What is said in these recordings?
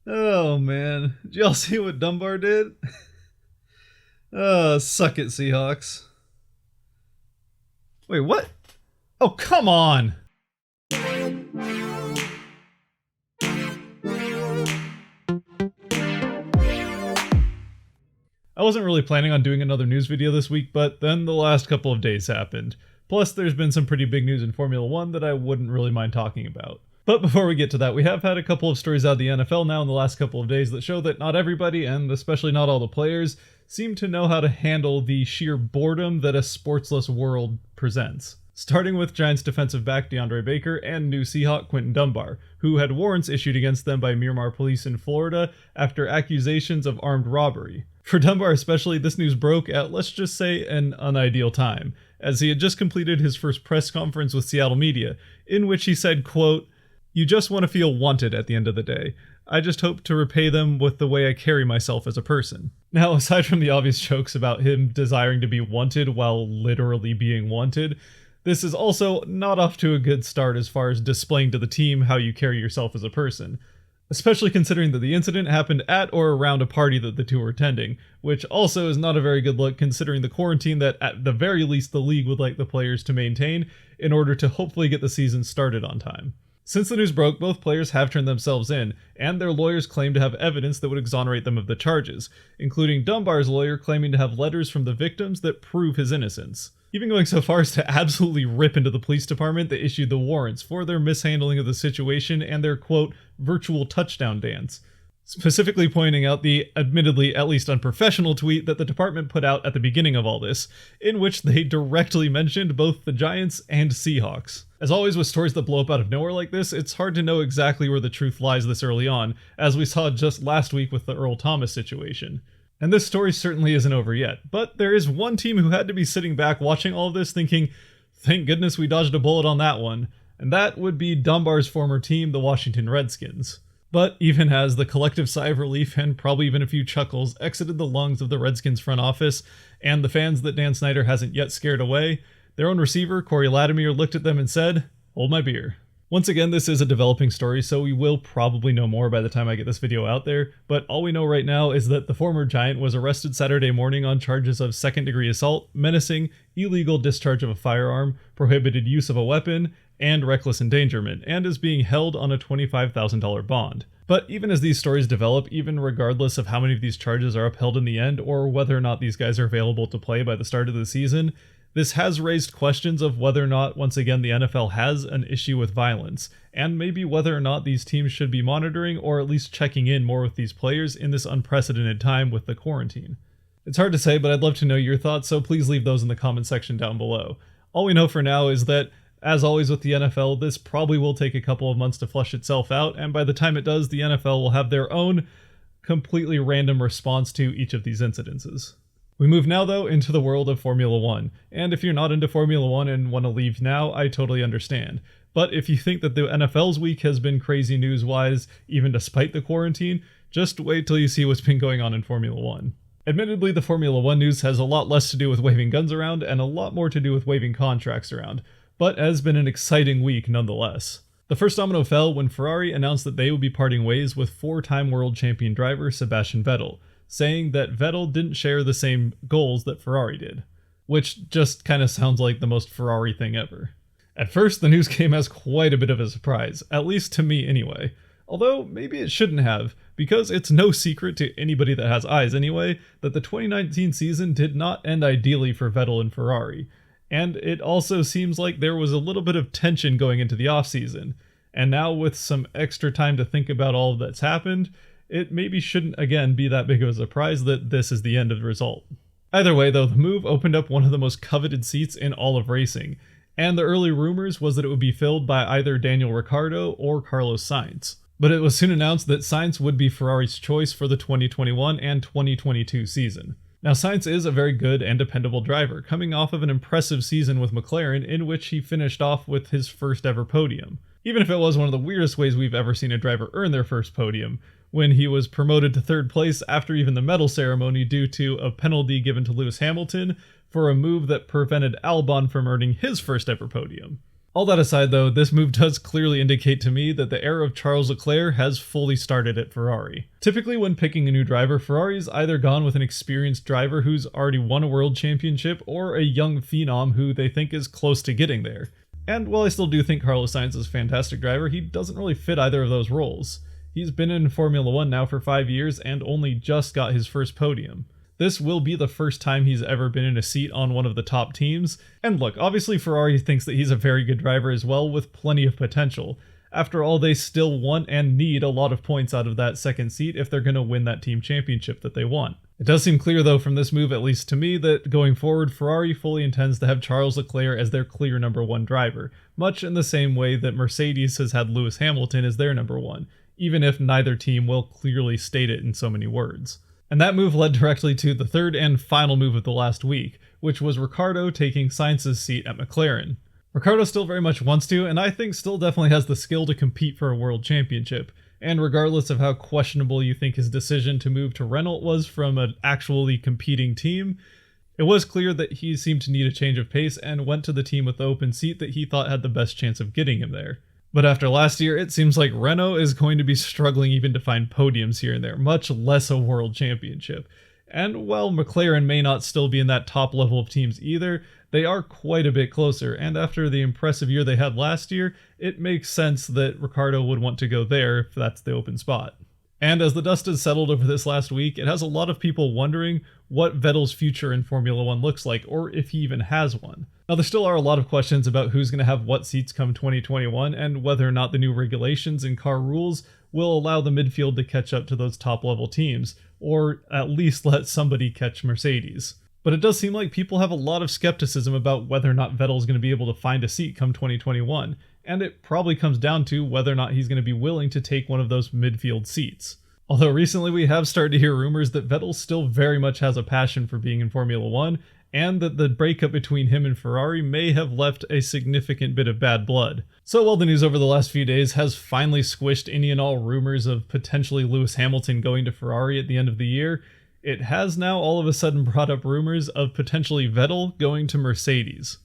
Oh man, did y'all see what Dunbar did? Suck it, Seahawks. Wait, what? Oh, come on! I wasn't really planning on doing another news video this week, but then the last couple of days happened. Plus, there's been some pretty big news in Formula 1 that I wouldn't really mind talking about. But before we get to that, we have had a couple of stories out of the NFL now in the last couple of days that show that not everybody, and especially not all the players, seem to know how to handle the sheer boredom that a sportsless world presents. Starting with Giants defensive back Deandre Baker and new Seahawk Quinton Dunbar, who had warrants issued against them by Miramar police in Florida after accusations of armed robbery. For Dunbar especially, this news broke at, let's just say, an unideal time, as he had just completed his first press conference with Seattle media, in which he said, quote, "You just want to feel wanted at the end of the day. I just hope to repay them with the way I carry myself as a person." Now, aside from the obvious jokes about him desiring to be wanted while literally being wanted, this is also not off to a good start as far as displaying to the team how you carry yourself as a person. Especially considering that the incident happened at or around a party that the two were attending, which also is not a very good look considering the quarantine that at the very least the league would like the players to maintain in order to hopefully get the season started on time. Since the news broke, both players have turned themselves in, and their lawyers claim to have evidence that would exonerate them of the charges, including Dunbar's lawyer claiming to have letters from the victims that prove his innocence. Even going so far as to absolutely rip into the police department that issued the warrants for their mishandling of the situation and their, quote, virtual touchdown dance. Specifically pointing out the admittedly at least unprofessional tweet that the department put out at the beginning of all this, in which they directly mentioned both the Giants and Seahawks. As always with stories that blow up out of nowhere like this, it's hard to know exactly where the truth lies this early on, as we saw just last week with the Earl Thomas situation. And this story certainly isn't over yet, but there is one team who had to be sitting back watching all of this thinking, thank goodness we dodged a bullet on that one, and that would be Dunbar's former team, the Washington Redskins. But even as the collective sigh of relief and probably even a few chuckles exited the lungs of the Redskins front office and the fans that Dan Snyder hasn't yet scared away, their own receiver, Cory Latimer, looked at them and said, "Hold my beer." Once again, this is a developing story, so we will probably know more by the time I get this video out there, but all we know right now is that the former Giant was arrested Saturday morning on charges of second-degree assault, menacing, illegal discharge of a firearm, prohibited use of a weapon, and reckless endangerment, and is being held on a $25,000 bond. But even as these stories develop, even regardless of how many of these charges are upheld in the end, or whether or not these guys are available to play by the start of the season, this has raised questions of whether or not, once again, the NFL has an issue with violence, and maybe whether or not these teams should be monitoring or at least checking in more with these players in this unprecedented time with the quarantine. It's hard to say, but I'd love to know your thoughts, so please leave those in the comment section down below. All we know for now is that, as always with the NFL, this probably will take a couple of months to flush itself out, and by the time it does, the NFL will have their own completely random response to each of these incidences. We move now, though, into the world of Formula 1, and if you're not into Formula 1 and want to leave now, I totally understand. But if you think that the NFL's week has been crazy news-wise, even despite the quarantine, just wait till you see what's been going on in Formula 1. Admittedly, the Formula 1 news has a lot less to do with waving guns around and a lot more to do with waving contracts around, but has been an exciting week nonetheless. The first domino fell when Ferrari announced that they would be parting ways with four-time world champion driver Sebastian Vettel, saying that Vettel didn't share the same goals that Ferrari did, which just kind of sounds like the most Ferrari thing ever. At first, the news came as quite a bit of a surprise, at least to me anyway. Although, maybe it shouldn't have, because it's no secret to anybody that has eyes anyway, that the 2019 season did not end ideally for Vettel and Ferrari. And it also seems like there was a little bit of tension going into the offseason. And now with some extra time to think about all that's happened, it maybe shouldn't again be that big of a surprise that this is the end of the result. Either way though, the move opened up one of the most coveted seats in all of racing, and the early rumors was that it would be filled by either Daniel Ricciardo or Carlos Sainz. But it was soon announced that Sainz would be Ferrari's choice for the 2021 and 2022 season. Now Sainz is a very good and dependable driver, coming off of an impressive season with McLaren in which he finished off with his first ever podium. Even if it was one of the weirdest ways we've ever seen a driver earn their first podium, when he was promoted to third place after even the medal ceremony due to a penalty given to Lewis Hamilton for a move that prevented Albon from earning his first ever podium. All that aside though, this move does clearly indicate to me that the era of Charles Leclerc has fully started at Ferrari. Typically when picking a new driver, Ferrari's either gone with an experienced driver who's already won a world championship or a young phenom who they think is close to getting there. And while I still do think Carlos Sainz is a fantastic driver, he doesn't really fit either of those roles. He's been in Formula 1 now for 5 years and only just got his first podium. This will be the first time he's ever been in a seat on one of the top teams. And look, obviously Ferrari thinks that he's a very good driver as well with plenty of potential. After all, they still want and need a lot of points out of that second seat if they're going to win that team championship that they want. It does seem clear though from this move, at least to me, that going forward Ferrari fully intends to have Charles Leclerc as their clear number one driver, much in the same way that Mercedes has had Lewis Hamilton as their number one, even if neither team will clearly state it in so many words. And that move led directly to the third and final move of the last week, which was Ricciardo taking Sainz's seat at McLaren. Ricciardo still very much wants to, and I think still definitely has the skill to compete for a world championship. And regardless of how questionable you think his decision to move to Renault was from an actually competing team, it was clear that he seemed to need a change of pace and went to the team with the open seat that he thought had the best chance of getting him there. But after last year, it seems like Renault is going to be struggling even to find podiums here and there, much less a world championship. And while McLaren may not still be in that top level of teams either, they are quite a bit closer, and after the impressive year they had last year, it makes sense that Ricciardo would want to go there if that's the open spot. And as the dust has settled over this last week, it has a lot of people wondering what Vettels' future in Formula 1 looks like, or if he even has one. Now, there still are a lot of questions about who's going to have what seats come 2021, and whether or not the new regulations and car rules will allow the midfield to catch up to those top-level teams, or at least let somebody catch Mercedes. But it does seem like people have a lot of skepticism about whether or not Vettel is going to be able to find a seat come 2021, and it probably comes down to whether or not he's going to be willing to take one of those midfield seats. Although recently we have started to hear rumors that Vettel still very much has a passion for being in Formula 1, and that the breakup between him and Ferrari may have left a significant bit of bad blood. So while the news over the last few days has finally squished any and all rumors of potentially Lewis Hamilton going to Ferrari at the end of the year, it has now all of a sudden brought up rumors of potentially Vettel going to Mercedes.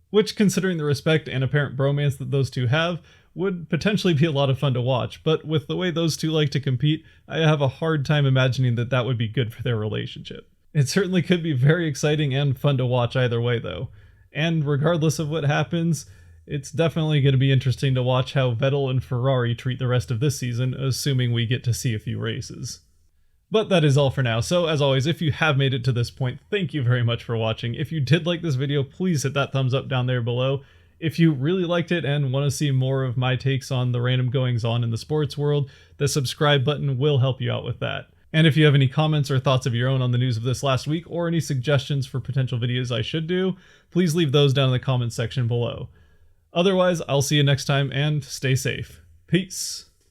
Which, considering the respect and apparent bromance that those two have, would potentially be a lot of fun to watch, but with the way those two like to compete, I have a hard time imagining that that would be good for their relationship. It certainly could be very exciting and fun to watch either way though. And regardless of what happens, it's definitely going to be interesting to watch how Vettel and Ferrari treat the rest of this season, assuming we get to see a few races. But that is all for now, so as always, if you have made it to this point, thank you very much for watching. If you did like this video, please hit that thumbs up down there below. If you really liked it and want to see more of my takes on the random goings-on in the sports world, the subscribe button will help you out with that. And if you have any comments or thoughts of your own on the news of this last week, or any suggestions for potential videos I should do, please leave those down in the comments section below. Otherwise, I'll see you next time, and stay safe. Peace!